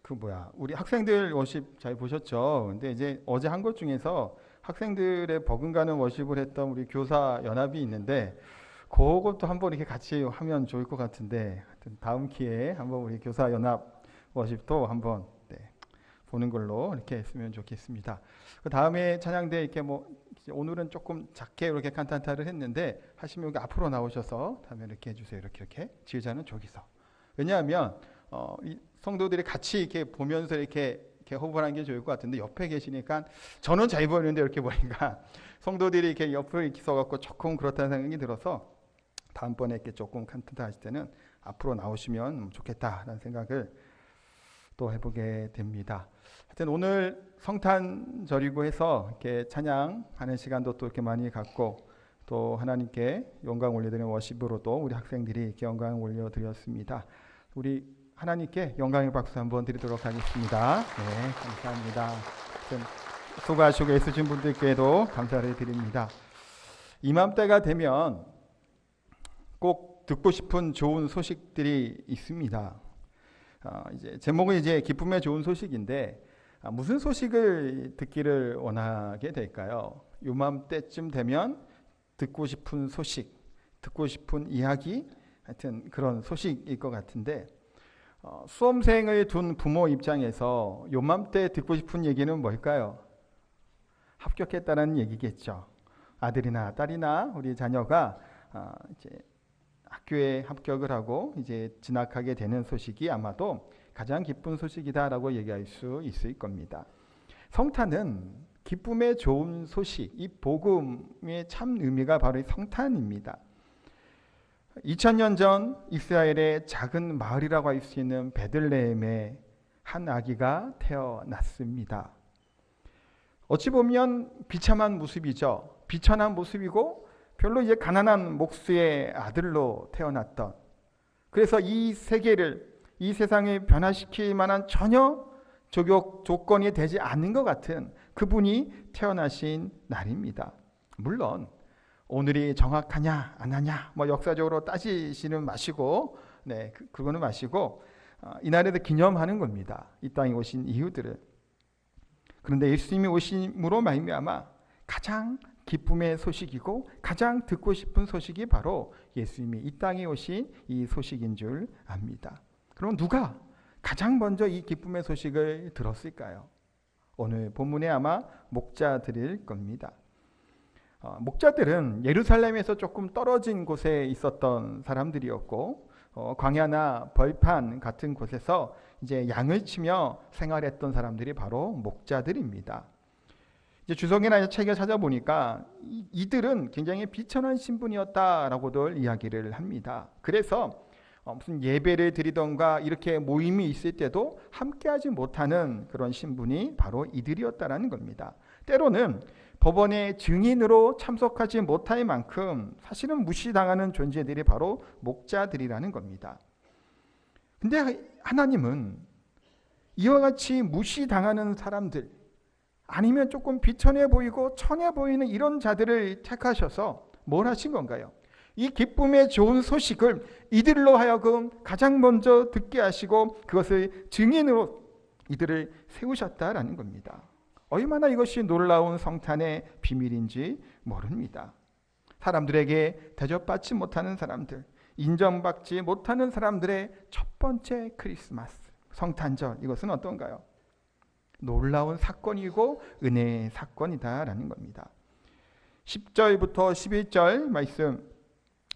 우리 우리 학생들 워십 잘 보셨죠? 근데 이제 어제 한 것 중에서 학생들의 버금가는 워십을 했던 우리 교사 연합이 있는데 그것도 한번 이렇게 같이 하면 좋을 것 같은데 하여튼 다음 기회에 한번 우리 교사 연합 워십도 한번 보는 걸로 이렇게 했으면 좋겠습니다. 그 다음에 찬양대 이렇게 오늘은 조금 작게 이렇게 칸탄타를 했는데 하시면 여기 앞으로 나오셔서 다음에 이렇게 해주세요. 이렇게 지휘자는 저기서. 왜냐하면 이 성도들이 같이 이렇게 보면서 이렇게 호흡하는 게 좋을 것 같은데 옆에 계시니까 저는 잘 보이는데 이렇게 보니까 성도들이 이렇게 옆으로 이렇게 서갖고 조금 그렇다는 생각이 들어서 다음번에 이렇게 조금 칸탄타 하실 때는 앞으로 나오시면 좋겠다라는 생각을 또 해보게 됩니다. 하여튼 오늘 성탄절이고 해서 이렇게 찬양하는 시간도 또 이렇게 많이 갖고 또 하나님께 영광 올려드리는 워십으로도 우리 학생들이 이렇게 영광 올려드렸습니다. 우리 하나님께 영광의 박수 한번 드리도록 하겠습니다. 네, 감사합니다. 수고하시고 애쓰신 분들께도 감사를 드립니다. 이맘때가 되면 꼭 듣고 싶은 좋은 소식들이 있습니다. 이제 제목은 이제 기쁨의 좋은 소식인데 무슨 소식을 듣기를 원하게 될까요? 요맘때쯤 되면 듣고 싶은 소식, 듣고 싶은 이야기, 하여튼 그런 소식일 것 같은데 수험생을 둔 부모 입장에서 요맘때 듣고 싶은 얘기는 뭘까요? 합격했다는 얘기겠죠. 아들이나 딸이나 우리 자녀가 이제 학교에 합격을 하고 이제 진학하게 되는 소식이 아마도 가장 기쁜 소식이다라고 얘기할 수 있을 겁니다. 성탄은 기쁨의 좋은 소식, 이 복음의 참 의미가 바로 이 성탄입니다. 2000년 전 이스라엘의 작은 마을이라고 할 수 있는 베들레헴에 한 아기가 태어났습니다. 어찌 보면 비참한 모습이죠. 비천한 모습이고 별로 이제 가난한 목수의 아들로 태어났던, 그래서 이 세계를, 이 세상을 변화시킬 만한 전혀 조건이 되지 않는 것 같은 그분이 태어나신 날입니다. 물론 오늘이 정확하냐 안 하냐 역사적으로 따지시는 마시고 그거는 마시고 이날에도 기념하는 겁니다. 이 땅에 오신 이유들을. 그런데 예수님이 오심으로 말미암아 가장 기쁨의 소식이고 가장 듣고 싶은 소식이 바로 예수님이 이 땅에 오신 이 소식인 줄 압니다. 그럼 누가 가장 먼저 이 기쁨의 소식을 들었을까요? 오늘 본문에 아마 목자들일 겁니다. 목자들은 예루살렘에서 조금 떨어진 곳에 있었던 사람들이었고 광야나 벌판 같은 곳에서 이제 양을 치며 생활했던 사람들이 바로 목자들입니다. 이제 주석이나 책을 찾아보니까 이들은 굉장히 비천한 신분이었다라고들 이야기를 합니다. 그래서 무슨 예배를 드리던가 이렇게 모임이 있을 때도 함께하지 못하는 그런 신분이 바로 이들이었다라는 겁니다. 때로는 법원의 증인으로 참석하지 못할 만큼 사실은 무시당하는 존재들이 바로 목자들이라는 겁니다. 근데 하나님은 이와 같이 무시당하는 사람들, 아니면 조금 비천해 보이고 천해 보이는 이런 자들을 택하셔서 뭘 하신 건가요? 이 기쁨의 좋은 소식을 이들로 하여금 가장 먼저 듣게 하시고 그것을 증인으로 이들을 세우셨다라는 겁니다. 얼마나 이것이 놀라운 성탄의 비밀인지 모릅니다. 사람들에게 대접받지 못하는 사람들, 인정받지 못하는 사람들의 첫 번째 크리스마스, 성탄절, 이것은 어떤가요? 놀라운 사건이고 은혜의 사건이다라는 겁니다. 10절부터 11절 말씀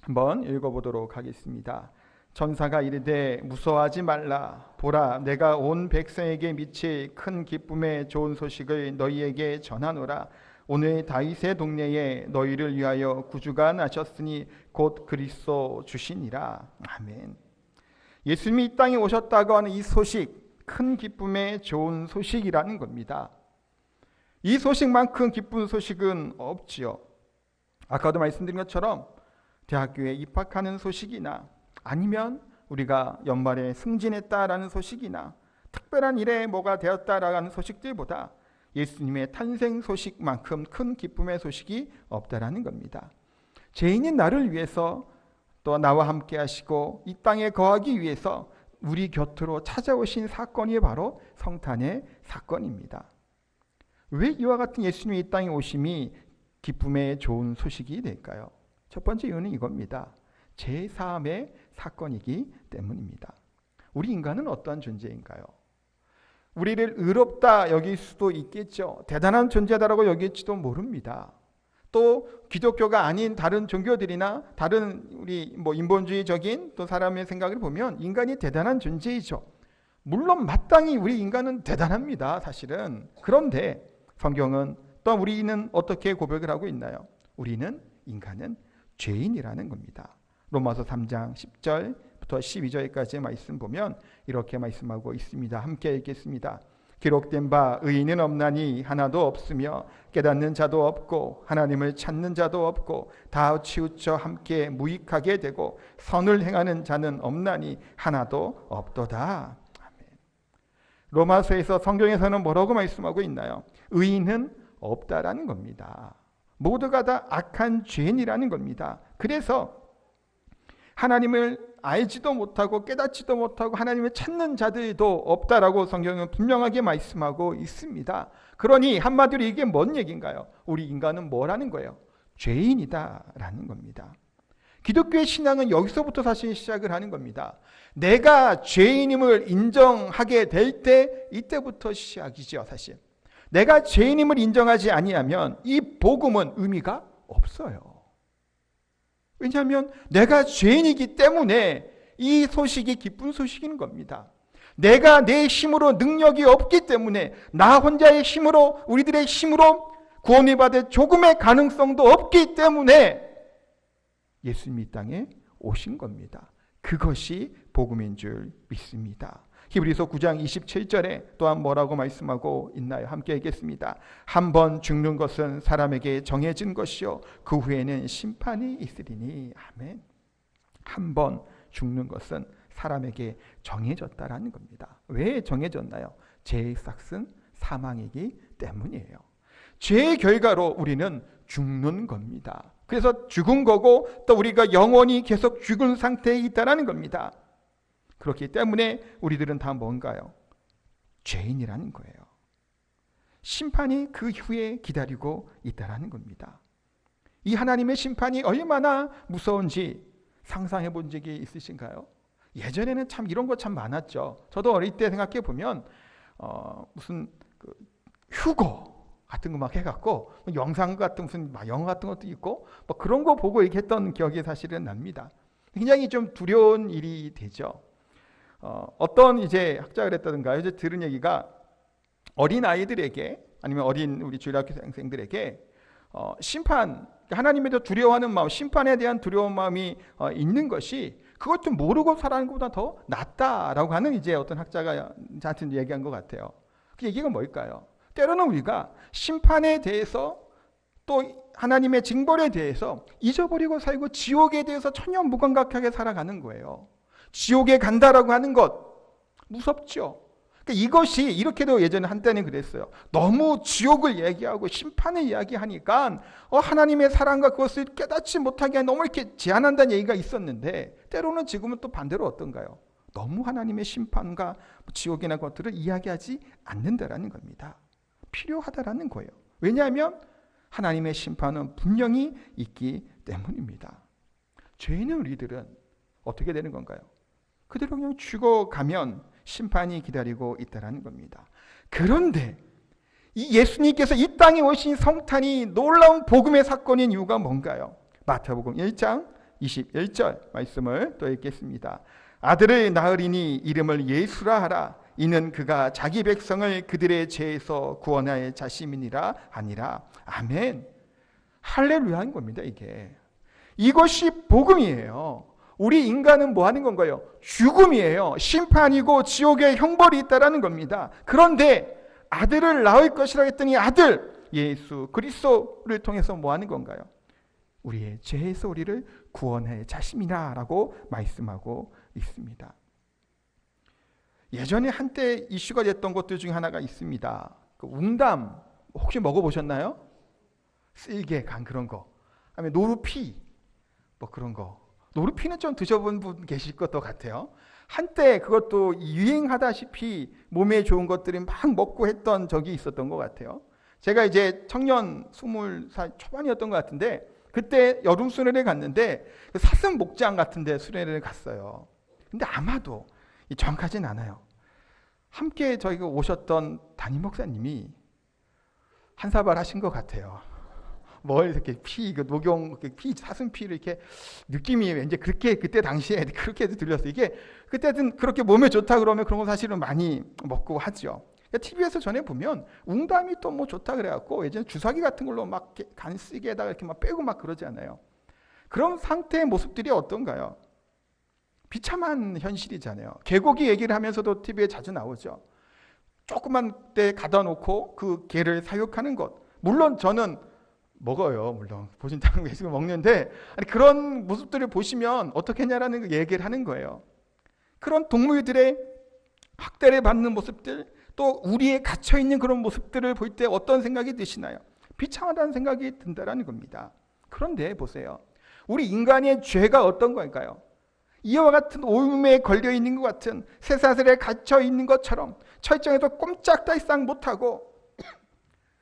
한번 읽어보도록 하겠습니다. 전사가 이르되 무서워하지 말라. 보라, 내가 온 백성에게 미칠 큰 기쁨의 좋은 소식을 너희에게 전하노라. 오늘 다윗의 동네에 너희를 위하여 구주가 나셨으니 곧 그리스도 주시니라. 아멘. 예수님이 이 땅에 오셨다고 하는 이 소식, 큰 기쁨의 좋은 소식이라는 겁니다. 이 소식만큼 기쁜 소식은 없지요. 아까도 말씀드린 것처럼 대학교에 입학하는 소식이나 아니면 우리가 연말에 승진했다라는 소식이나 특별한 일에 뭐가 되었다라는 소식들보다 예수님의 탄생 소식만큼 큰 기쁨의 소식이 없다라는 겁니다. 죄인인 나를 위해서 또 나와 함께 하시고 이 땅에 거하기 위해서 우리 곁으로 찾아오신 사건이 바로 성탄의 사건입니다. 왜 이와 같은 예수님이 이 땅에 오심이 기쁨의 좋은 소식이 될까요? 첫 번째 이유는 이겁니다. 제3의 사건이기 때문입니다. 우리 인간은 어떠한 존재인가요? 우리를 의롭다 여길 수도 있겠죠. 대단한 존재다라고 여길지도 모릅니다. 또 기독교가 아닌 다른 종교들이나 다른 우리 인본주의적인 또 사람의 생각을 보면 인간이 대단한 존재이죠. 물론 마땅히 우리 인간은 대단합니다. 사실은. 그런데 성경은 또 우리는 어떻게 고백을 하고 있나요? 우리는 인간은 죄인이라는 겁니다. 로마서 3장 10절부터 12절까지의 말씀 보면 이렇게 말씀하고 있습니다. 함께 읽겠습니다. 기록된 바 의인은 없나니 하나도 없으며 깨닫는 자도 없고 하나님을 찾는 자도 없고 다 치우쳐 함께 무익하게 되고 선을 행하는 자는 없나니 하나도 없도다. 아멘. 로마서에서 성경에서는 뭐라고 말씀하고 있나요? 의인은 없다라는 겁니다. 모두가 다 악한 죄인이라는 겁니다. 그래서 하나님을 알지도 못하고 깨닫지도 못하고 하나님을 찾는 자들도 없다라고 성경은 분명하게 말씀하고 있습니다. 그러니 한마디로 이게 뭔 얘기인가요? 우리 인간은 뭐라는 거예요? 죄인이다라는 겁니다. 기독교의 신앙은 여기서부터 사실 시작을 하는 겁니다. 내가 죄인임을 인정하게 될 때 이때부터 시작이죠. 사실 내가 죄인임을 인정하지 아니하면 이 복음은 의미가 없어요. 왜냐하면 내가 죄인이기 때문에 이 소식이 기쁜 소식인 겁니다. 내가 내 힘으로 능력이 없기 때문에 나 혼자의 힘으로 우리들의 힘으로 구원을 받을 조금의 가능성도 없기 때문에 예수님이 이 땅에 오신 겁니다. 그것이 복음인 줄 믿습니다. 히브리서 9장 27절에 또한 뭐라고 말씀하고 있나요? 함께 읽겠습니다. 한 번 죽는 것은 사람에게 정해진 것이요 그 후에는 심판이 있으리니. 아멘. 한 번 죽는 것은 사람에게 정해졌다라는 겁니다. 왜 정해졌나요? 죄의 삭은 사망이기 때문이에요. 죄의 결과로 우리는 죽는 겁니다. 그래서 죽은 거고 또 우리가 영원히 계속 죽은 상태에 있다라는 겁니다. 그렇기 때문에 우리들은 다 뭔가요? 죄인이라는 거예요. 심판이 그 후에 기다리고 있다라는 겁니다. 이 하나님의 심판이 얼마나 무서운지 상상해 본 적이 있으신가요? 예전에는 참 이런 거 참 많았죠. 저도 어릴 때 생각해 보면 무슨 휴거 같은 거 막 해갖고 영상 같은 무슨 영화 같은 것도 있고 뭐 그런 거 보고 이렇게 했던 기억이 사실은 납니다. 굉장히 좀 두려운 일이 되죠. 어떤 이제 학자가 그랬다든가요. 이제 들은 얘기가 어린 아이들에게 아니면 어린 우리 주일학교생들에게 심판, 하나님에 대해 두려워하는 마음, 심판에 대한 두려운 마음이 있는 것이 그것도 모르고 살아가는 것보다 더 낫다라고 하는 이제 어떤 학자가 저한테 얘기한 것 같아요. 그 얘기가 뭘까요? 때로는 우리가 심판에 대해서 또 하나님의 징벌에 대해서 잊어버리고 살고 지옥에 대해서 전혀 무감각하게 살아가는 거예요. 지옥에 간다라고 하는 것 무섭죠. 그러니까 이것이 이렇게도 예전에 한때는 그랬어요. 너무 지옥을 얘기하고 심판을 이야기하니까 하나님의 사랑과 그것을 깨닫지 못하게 너무 이렇게 제한한다는 얘기가 있었는데 때로는 지금은 또 반대로 어떤가요? 너무 하나님의 심판과 지옥이나 것들을 이야기하지 않는다라는 겁니다. 필요하다라는 거예요. 왜냐하면 하나님의 심판은 분명히 있기 때문입니다. 죄인은 우리들은 어떻게 되는 건가요? 그대로 그냥 죽어가면 심판이 기다리고 있다는 겁니다. 그런데 이 예수님께서 이 땅에 오신 성탄이 놀라운 복음의 사건인 이유가 뭔가요? 마태복음 1장 21절 말씀을 또 읽겠습니다. 아들을 낳으리니 이름을 예수라 하라. 이는 그가 자기 백성을 그들의 죄에서 구원할 자심이니라 아니라. 아멘. 할렐루야인 겁니다. 이것이 복음이에요. 우리 인간은 뭐 하는 건가요? 죽음이에요. 심판이고 지옥의 형벌이 있다라는 겁니다. 그런데 아들을 낳을 것이라 했더니 아들 예수 그리스도를 통해서 뭐 하는 건가요? 우리의 죄에서 우리를 구원할 자심이라고 말씀하고 있습니다. 예전에 한때 이슈가 됐던 것들 중에 하나가 있습니다. 그 웅담 혹시 먹어보셨나요? 쓸개 간 그런 거, 아니면 노루피 뭐 그런 거. 노루피는 좀 드셔본 분 계실 것도 같아요. 한때 그것도 유행하다시피 몸에 좋은 것들이 막 먹고 했던 적이 있었던 것 같아요. 제가 이제 청년 20살 초반이었던 것 같은데 그때 여름 수련회 갔는데 사슴 목장 같은 데 수련회를 갔어요. 근데 아마도 정확하진 않아요. 함께 저희가 오셨던 담임 목사님이 한 사발 하신 것 같아요. 뭘 이렇게 녹용 사슴 피를 이렇게 느낌이 왠지 그렇게 그때 당시에 그렇게 들렸어요. 이게 그때는 그렇게 몸에 좋다 그러면 그런 거 사실은 많이 먹고 하죠. TV에서 전에 보면 웅담이 또 뭐 좋다 그래갖고 예전에 주사기 같은 걸로 막 간쓰기에다가 이렇게 막 빼고 막 그러지 않아요. 그런 상태의 모습들이 어떤가요? 비참한 현실이잖아요. 개고기 얘기를 하면서도 TV에 자주 나오죠. 조그만 때 가다 놓고 그 개를 사육하는 것. 물론 저는 먹어요. 물론 보신탕 외식을 먹는데 그런 모습들을 보시면 어떻게 했냐라는 얘기를 하는 거예요. 그런 동물들의 학대를 받는 모습들, 또 우리의 갇혀있는 그런 모습들을 볼 때 어떤 생각이 드시나요? 비참하다는 생각이 든다는 겁니다. 그런데 보세요. 우리 인간의 죄가 어떤 걸까요? 이와 같은 오염에 걸려있는 것 같은 쇠사슬에 갇혀있는 것처럼 철저해서 꼼짝달싹 못하고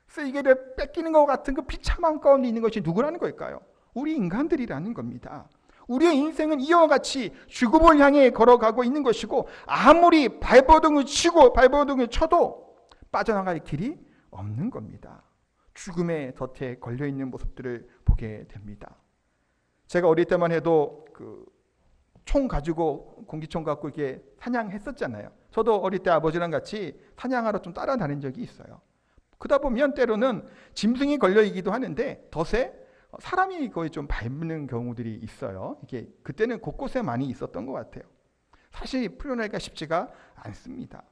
쓰이개를 뺏기는 것 같은 그 비참한 가운데 있는 것이 누구라는 걸까요? 우리 인간들이라는 겁니다. 우리의 인생은 이와 같이 죽음을 향해 걸어가고 있는 것이고 아무리 발버둥을 치고 발버둥을 쳐도 빠져나갈 길이 없는 겁니다. 죽음의 덫에 걸려있는 모습들을 보게 됩니다. 제가 어릴 때만 해도 총 가지고 공기총 갖고 이렇게 사냥했었잖아요. 저도 어릴 때 아버지랑 같이 사냥하러 좀 따라다닌 적이 있어요. 그러다 보면 때로는 짐승이 걸려있기도 하는데 덫에 사람이 거의 좀 밟는 경우들이 있어요. 이게 그때는 곳곳에 많이 있었던 것 같아요. 사실 풀어내기가 쉽지가 않습니다.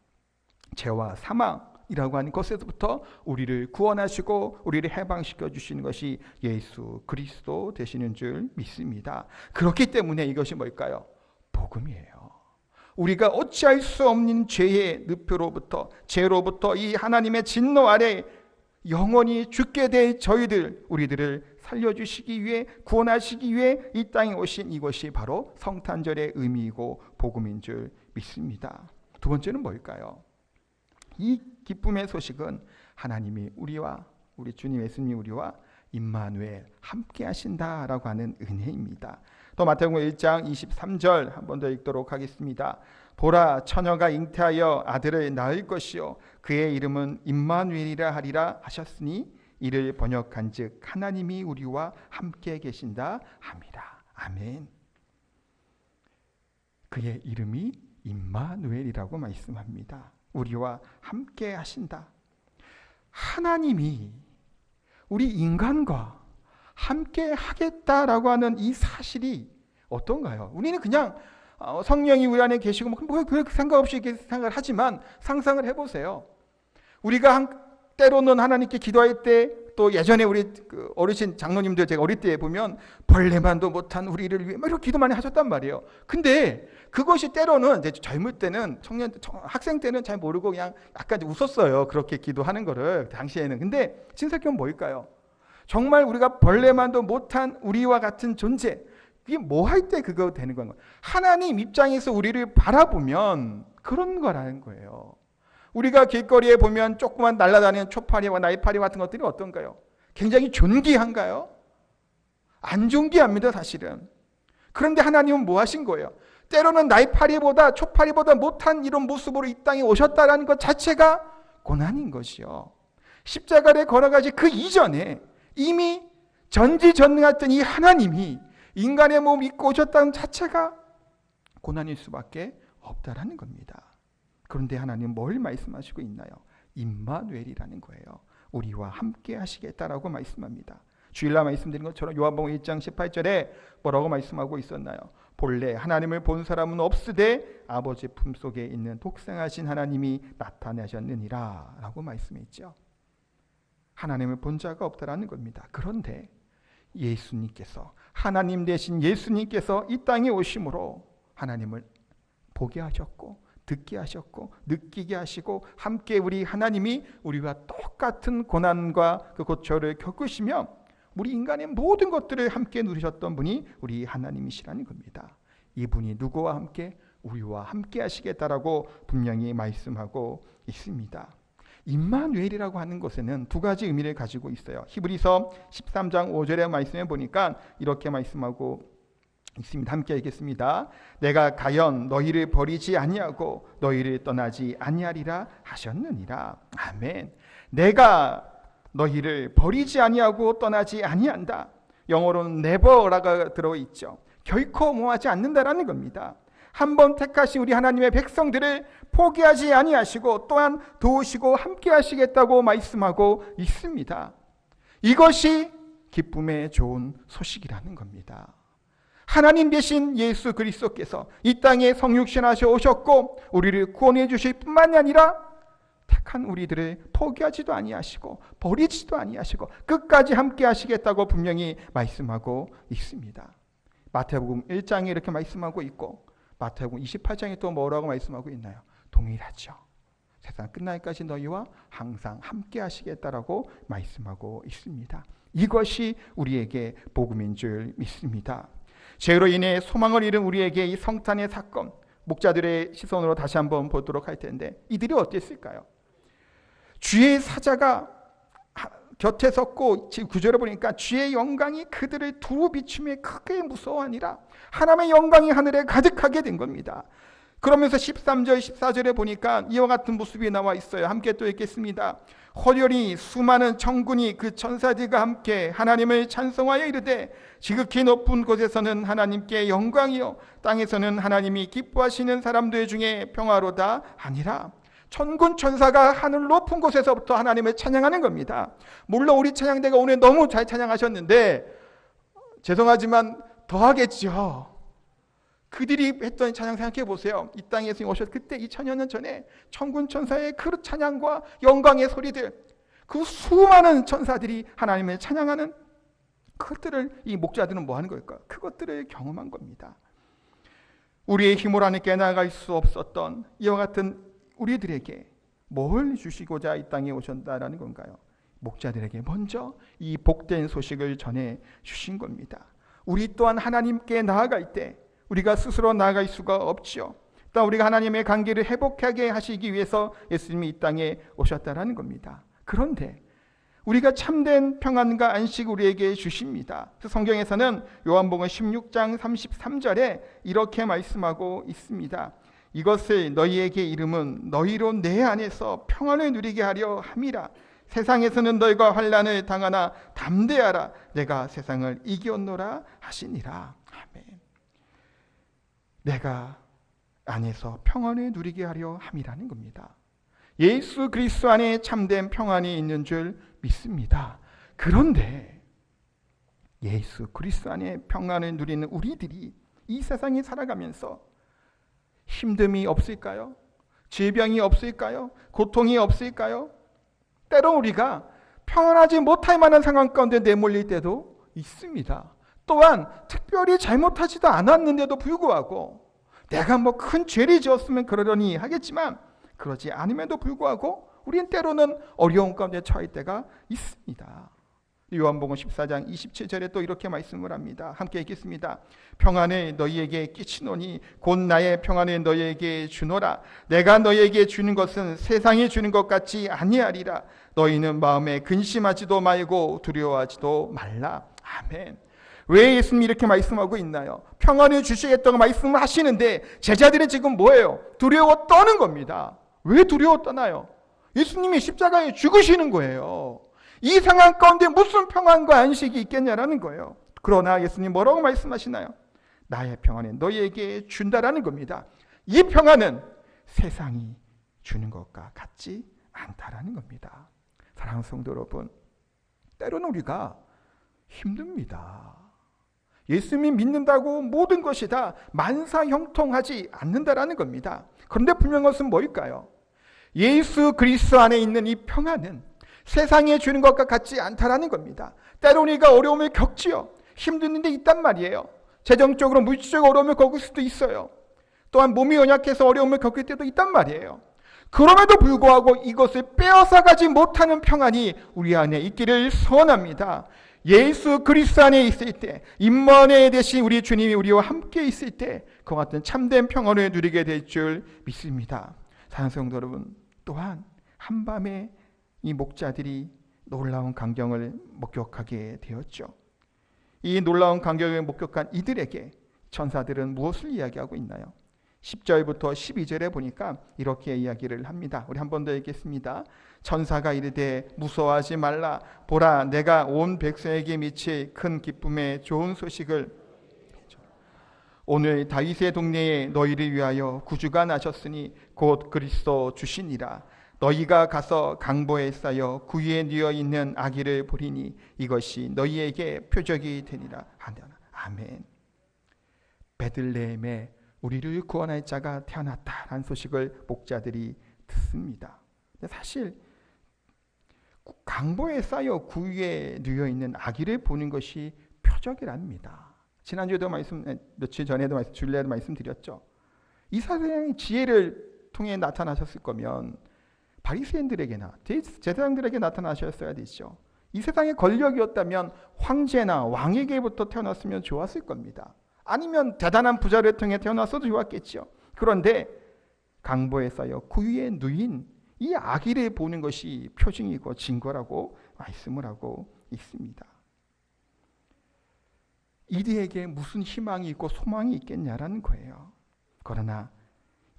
죄와 사망이라고 하는 것에서부터 우리를 구원하시고 우리를 해방시켜 주시는 것이 예수 그리스도 되시는 줄 믿습니다. 그렇기 때문에 이것이 뭘까요? 복음이에요. 우리가 어찌할 수 없는 죄의 늪으로부터 죄로부터 이 하나님의 진노 아래 영원히 죽게 될 저희들 우리들을 살려주시기 위해 구원하시기 위해 이 땅에 오신 이것이 바로 성탄절의 의미이고 복음인 줄 믿습니다. 두 번째는 뭘까요? 이 기쁨의 소식은 하나님이 우리와 우리 주님 예수님이 우리와 임마누엘 함께 하신다라고 하는 은혜입니다. 또 마태복음 1장 23절 한 번 더 읽도록 하겠습니다. 보라 처녀가 잉태하여 아들을 낳을 것이요 그의 이름은 임마누엘이라 하리라 하셨으니 이를 번역한즉 하나님이 우리와 함께 계신다 함이라. 아멘. 그의 이름이 임마누엘이라고 말씀합니다. 우리와 함께 하신다. 하나님이 우리 인간과 함께 하겠다라고 하는 이 사실이 어떤가요? 우리는 그냥 성령이 우리 안에 계시고 뭐 그렇게 생각 없이 이렇게 생각을 하지만 상상을 해보세요. 우리가 때로는 하나님께 기도할 때 또 예전에 우리 어르신 장로님들 제가 어릴 때 보면 벌레만도 못한 우리를 위해 막 이렇게 기도 많이 하셨단 말이에요. 근데 그것이 때로는 이제 젊을 때는 학생 때는 잘 모르고 그냥 약간 웃었어요. 그렇게 기도하는 거를 당시에는. 근데 신사경은 뭘까요? 정말 우리가 벌레만도 못한 우리와 같은 존재, 이게 뭐 할 때 그거 되는 건가요? 하나님 입장에서 우리를 바라보면 그런 거라는 거예요. 우리가 길거리에 보면 조그만 날아다니는 초파리와 나이파리 같은 것들이 어떤가요? 굉장히 존귀한가요? 안 존귀합니다, 사실은. 그런데 하나님은 뭐 하신 거예요? 때로는 나이파리보다 초파리보다 못한 이런 모습으로 이 땅에 오셨다는 것 자체가 고난인 것이요. 십자가를 걸어가지 그 이전에 이미 전지전능했던 이 하나님이 인간의 몸을 입고 오셨다는 자체가 고난일 수밖에 없다라는 겁니다. 그런데 하나님은 뭘 말씀하시고 있나요? 임마누엘이라는 거예요. 우리와 함께 하시겠다라고 말씀합니다. 주일날 말씀드린 것처럼 요한복음 1장 18절에 뭐라고 말씀하고 있었나요? 본래 하나님을 본 사람은 없으되 아버지 품속에 있는 독생하신 하나님이 나타나셨느니라 라고 말씀했죠. 하나님을 본 자가 없다라는 겁니다. 그런데 예수님께서 하나님 대신 예수님께서 이 땅에 오심으로 하나님을 보게 하셨고 듣게 하셨고 느끼게 하시고 함께 우리 하나님이 우리와 똑같은 고난과 그 고초를 겪으시며 우리 인간의 모든 것들을 함께 누리셨던 분이 우리 하나님이시라는 겁니다. 이분이 누구와 함께? 우리와 함께 하시겠다라고 분명히 말씀하고 있습니다. 임마누엘이라고 하는 것에는 두 가지 의미를 가지고 있어요. 히브리서 13장 5절의 말씀에 보니까 이렇게 말씀하고 있습니다. 함께 읽겠습니다. 내가 가연 너희를 버리지 아니하고 너희를 떠나지 아니하리라 하셨느니라. 아멘. 내가 너희를 버리지 아니하고 떠나지 아니한다. 영어로는 never라고 들어있죠. 결코 모하지 않는다라는 겁니다. 한번 택하신 우리 하나님의 백성들을 포기하지 아니하시고 또한 도우시고 함께 하시겠다고 말씀하고 있습니다. 이것이 기쁨의 좋은 소식이라는 겁니다. 하나님 되신 예수 그리스도께서 이 땅에 성육신하셔 오셨고 우리를 구원해 주실 뿐만이 아니라 택한 우리들을 포기하지도 아니하시고 버리지도 아니하시고 끝까지 함께 하시겠다고 분명히 말씀하고 있습니다. 마태복음 1장에 이렇게 말씀하고 있고 마태복음 28장에 또 뭐라고 말씀하고 있나요? 동일하죠. 세상 끝날까지 너희와 항상 함께 하시겠다라고 말씀하고 있습니다. 이것이 우리에게 복음인 줄 믿습니다. 죄로 인해 소망을 잃은 우리에게 이 성탄의 사건, 목자들의 시선으로 다시 한번 보도록 할 텐데 이들이 어땠을까요? 주의 사자가 곁에 섰고 지금 구절을 보니까 주의 영광이 그들을 두루 비추며 크게 무서워하니라. 하나님의 영광이 하늘에 가득하게 된 겁니다. 그러면서 13절 14절에 보니까 이와 같은 모습이 나와 있어요. 함께 또 읽겠습니다. 호련히 수많은 천군이 그 천사들과 함께 하나님을 찬송하여 이르되 지극히 높은 곳에서는 하나님께 영광이요 땅에서는 하나님이 기뻐하시는 사람들 중에 평화로다 하니라. 천군 천사가 하늘 높은 곳에서부터 하나님을 찬양하는 겁니다. 물론 우리 찬양대가 오늘 너무 잘 찬양하셨는데 죄송하지만 더 하겠죠. 그들이 했던 찬양 생각해 보세요. 이 땅에 예수님 오셨 그때 2000년 전에 천군 천사의 그 찬양과 영광의 소리들, 그 수많은 천사들이 하나님을 찬양하는 그것들을 이 목자들은 뭐 하는 걸까? 그것들을 경험한 겁니다. 우리의 힘으로 하나님께 나아갈 수 없었던 이와 같은 우리들에게 뭘 주시고자 이 땅에 오셨다라는 건가요? 목자들에게 먼저 이 복된 소식을 전해 주신 겁니다. 우리 또한 하나님께 나아갈 때 우리가 스스로 나아갈 수가 없지요. 또 우리가 하나님의 관계를 회복하게 하시기 위해서 예수님이 이 땅에 오셨다라는 겁니다. 그런데 우리가 참된 평안과 안식 우리에게 주십니다. 성경에서는 요한복음 16장 33절에 이렇게 말씀하고 있습니다. 이것을 너희에게 이름은 너희로 내 안에서 평안을 누리게 하려 함이라. 세상에서는 너희가 환난을 당하나 담대하라. 내가 세상을 이겼노라 하시니라. 아멘. 내가 안에서 평안을 누리게 하려 함이라는 겁니다. 예수 그리스도 안에 참된 평안이 있는 줄 믿습니다. 그런데 예수 그리스도 안에 평안을 누리는 우리들이 이 세상에 살아가면서 힘듦이 없을까요? 질병이 없을까요? 고통이 없을까요? 때로 우리가 평안하지 못할 만한 상황 가운데 내몰릴 때도 있습니다. 또한 특별히 잘못하지도 않았는데도 불구하고 내가 뭐 큰 죄를 지었으면 그러려니 하겠지만 그러지 않음에도 불구하고 우리는 때로는 어려운 가운데 처할 때가 있습니다. 요한복음 14장 27절에 또 이렇게 말씀을 합니다. 함께 읽겠습니다. 평안을 너희에게 끼치노니 곧 나의 평안을 너희에게 주노라. 내가 너희에게 주는 것은 세상이 주는 것 같지 아니하리라. 너희는 마음에 근심하지도 말고 두려워하지도 말라. 아멘. 왜 예수님이 이렇게 말씀하고 있나요? 평안을 주시겠다고 말씀을 하시는데 제자들은 지금 뭐예요? 두려워 떠는 겁니다. 왜 두려워 떠나요? 예수님이 십자가에 죽으시는 거예요. 이 상황 가운데 무슨 평안과 안식이 있겠냐라는 거예요. 그러나 예수님 뭐라고 말씀하시나요? 나의 평안은 너희에게 준다라는 겁니다. 이 평안은 세상이 주는 것과 같지 않다라는 겁니다. 사랑하는 성도 여러분, 때로는 우리가 힘듭니다. 예수님이 믿는다고 모든 것이 다 만사형통하지 않는다라는 겁니다. 그런데 분명한 것은 뭘까요? 예수 그리스도 안에 있는 이 평안은 세상에 주는 것과 같지 않다라는 겁니다. 때로 우리가 어려움을 겪지요. 힘든 일이 있단 말이에요. 재정적으로 물질적 어려움을 겪을 수도 있어요. 또한 몸이 연약해서 어려움을 겪을 때도 있단 말이에요. 그럼에도 불구하고 이것을 빼앗아가지 못하는 평안이 우리 안에 있기를 소원합니다. 예수 그리스도 안에 있을 때, 임마누엘 되신 우리 주님이 우리와 함께 있을 때 그와 같은 참된 평안을 누리게 될 줄 믿습니다. 사랑하는 성도 여러분, 또한 한밤에 이 목자들이 놀라운 광경을 목격하게 되었죠. 이 놀라운 광경을 목격한 이들에게 천사들은 무엇을 이야기하고 있나요? 10절부터 12절에 보니까 이렇게 이야기를 합니다. 우리 한 번 더 읽겠습니다. 천사가 이르되 무서워하지 말라. 보라, 내가 온 백성에게 미칠 큰 기쁨의 좋은 소식을 오늘 다윗의 동네에 너희를 위하여 구주가 나셨으니 곧 그리스도 주시니라. 너희가 가서 강보에 쌓여 구유에 누워 있는 아기를 보리니 이것이 너희에게 표적이 되리라. 아멘. 베들레헴에 우리를 구원할 자가 태어났다라는 소식을 목자들이 듣습니다. 사실 강보에 쌓여 구유에 누워 있는 아기를 보는 것이 표적이랍니다. 지난주에도 며칠 전에도 주일에도 말씀드렸죠. 이 사람의 지혜를 통해 나타나셨을 거면 바리새인들에게나 제사장들에게 나타나셨어야 되죠. 이 세상의 권력이었다면 황제나 왕에게부터 태어났으면 좋았을 겁니다. 아니면 대단한 부자를 통해 태어났어도 좋았겠죠. 그런데 강보에 쌓여 구유에 누인 이 아기를 보는 것이 표징이고 증거라고 말씀을 하고 있습니다. 이들에게 무슨 희망이 있고 소망이 있겠냐라는 거예요. 그러나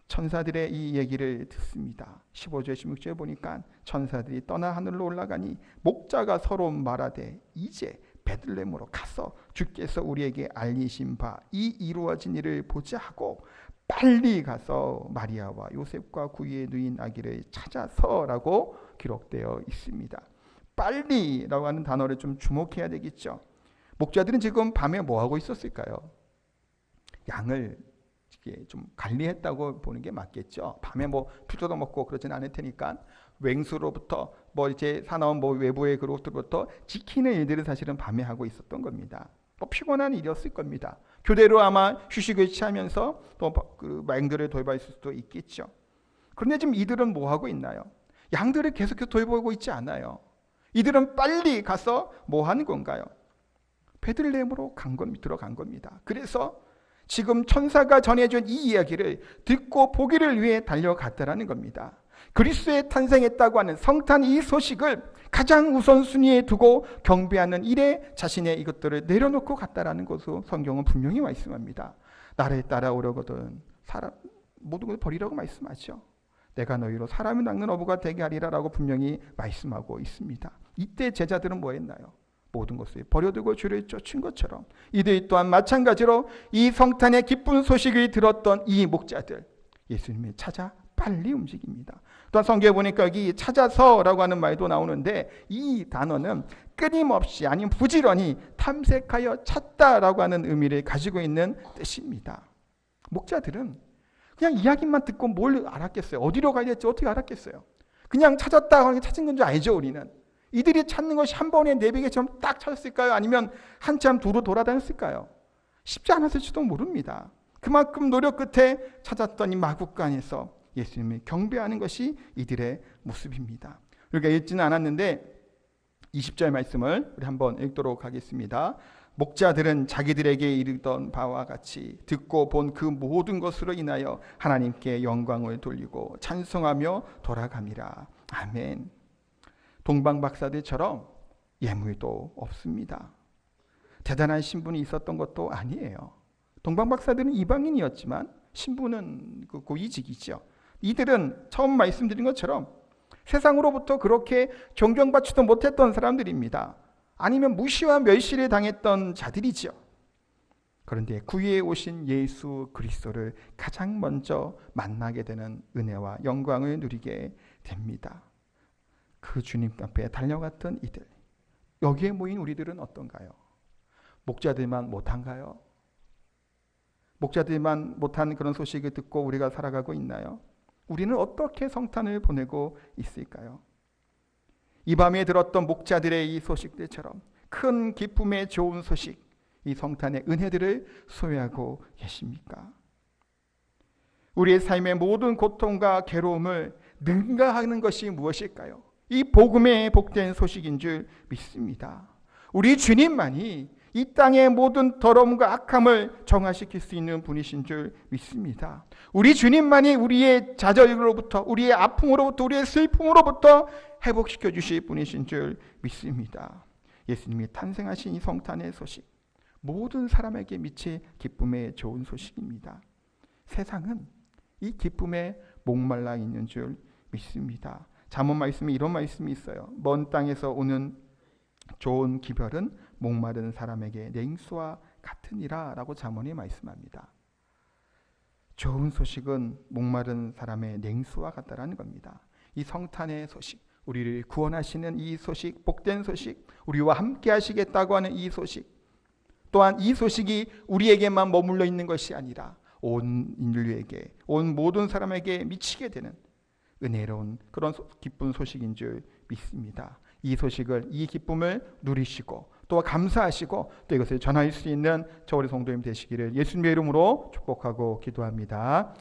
천사들의 이 얘기를 듣습니다. 15절 16절에 보니까 천사들이 떠나 하늘로 올라가니 목자가 서로 말하되 이제 베들레헴으로 가서 주께서 우리에게 알리신 바 이 이루어진 일을 보자 하고 빨리 가서 마리아와 요셉과 구유에 누인 아기를 찾아서라고 기록되어 있습니다. 빨리라고 하는 단어를 좀 주목해야 되겠죠. 목자들은 지금 밤에 뭐 하고 있었을까요? 양을 좀 관리했다고 보는 게 맞겠죠. 밤에 뭐 피조도 먹고 그러진 않을 테니까 맹수로부터 이제 사나운 외부의 그로부터 지키는 일들을 사실은 밤에 하고 있었던 겁니다. 피곤한 일이었을 겁니다. 교대로 아마 휴식을 취하면서 또 그 양들을 돌봤을 수도 있겠죠. 그런데 지금 이들은 뭐 하고 있나요? 양들을 계속해서 돌보고 있지 않아요. 이들은 빨리 가서 뭐 하는 건가요? 베들레헴으로 들어간 겁니다. 그래서 지금 천사가 전해준 이 이야기를 듣고 보기를 위해 달려갔다라는 겁니다. 그리스도의 탄생했다고 하는 성탄 이 소식을 가장 우선순위에 두고 경배하는 일에 자신의 이것들을 내려놓고 갔다라는 것을 성경은 분명히 말씀합니다. 나를 따라오려거든 모든 것을 버리라고 말씀하죠. 내가 너희로 사람을 낚는 어부가 되게 하리라라고 분명히 말씀하고 있습니다. 이때 제자들은 뭐 했나요? 모든 것을 버려두고 주를 쫓은 것처럼 이들 또한 마찬가지로 이 성탄의 기쁜 소식을 들었던 이 목자들 예수님을 찾아 빨리 움직입니다. 또한 성경에 보니까 여기 찾아서라고 하는 말도 나오는데 이 단어는 끊임없이 아니면 부지런히 탐색하여 찾다라고 하는 의미를 가지고 있는 뜻입니다. 목자들은 그냥 이야기만 듣고 뭘 알았겠어요? 어디로 가야 될지 어떻게 알았겠어요? 그냥 찾았다 하는 게 찾은 건 줄 알죠, 우리는. 이들이 찾는 것이 한 번에 내비게처럼 딱 찾았을까요? 아니면 한참 두루 돌아다녔을까요? 쉽지 않았을지도 모릅니다. 그만큼 노력 끝에 찾았던 이 마국간에서 예수님을 경배하는 것이 이들의 모습입니다. 우리가 읽지는 않았는데 20절 말씀을 우리 한번 읽도록 하겠습니다. 목자들은 자기들에게 이르던 바와 같이 듣고 본 그 모든 것으로 인하여 하나님께 영광을 돌리고 찬송하며 돌아갑니다. 아멘. 동방박사들처럼 예물도 없습니다. 대단한 신분이 있었던 것도 아니에요. 동방박사들은 이방인이었지만 신분은 고위직이죠. 이들은 처음 말씀드린 것처럼 세상으로부터 그렇게 존경받지도 못했던 사람들입니다. 아니면 무시와 멸시를 당했던 자들이죠. 그런데 구유에 오신 예수 그리스도를 가장 먼저 만나게 되는 은혜와 영광을 누리게 됩니다. 그 주님 앞에 달려갔던 이들, 여기에 모인 우리들은 어떤가요? 목자들만 못한가요? 목자들만 못한 그런 소식을 듣고 우리가 살아가고 있나요? 우리는 어떻게 성탄을 보내고 있을까요? 이 밤에 들었던 목자들의 이 소식들처럼 큰 기쁨의 좋은 소식, 이 성탄의 은혜들을 소유하고 계십니까? 우리의 삶의 모든 고통과 괴로움을 능가하는 것이 무엇일까요? 이 복음의 복된 소식인 줄 믿습니다. 우리 주님만이 이 땅의 모든 더러움과 악함을 정화시킬 수 있는 분이신 줄 믿습니다. 우리 주님만이 우리의 좌절로부터, 우리의 아픔으로부터, 우리의 슬픔으로부터 회복시켜 주실 분이신 줄 믿습니다. 예수님이 탄생하신 이 성탄의 소식, 모든 사람에게 미칠 기쁨의 좋은 소식입니다. 세상은 이 기쁨에 목말라 있는 줄 믿습니다. 잠언 말씀에 이런 말씀이 있어요. 먼 땅에서 오는 좋은 기별은 목마른 사람에게 냉수와 같으니라 라고 잠언이 말씀합니다. 좋은 소식은 목마른 사람의 냉수와 같다라는 겁니다. 이 성탄의 소식, 우리를 구원하시는 이 소식, 복된 소식, 우리와 함께 하시겠다고 하는 이 소식, 또한 이 소식이 우리에게만 머물러 있는 것이 아니라 온 인류에게, 온 모든 사람에게 미치게 되는 은혜로운 그런 기쁜 소식인 줄 믿습니다. 이 소식을, 이 기쁨을 누리시고 또 감사하시고 또 이것을 전할 수 있는 저 우리 성도님 되시기를 예수님의 이름으로 축복하고 기도합니다.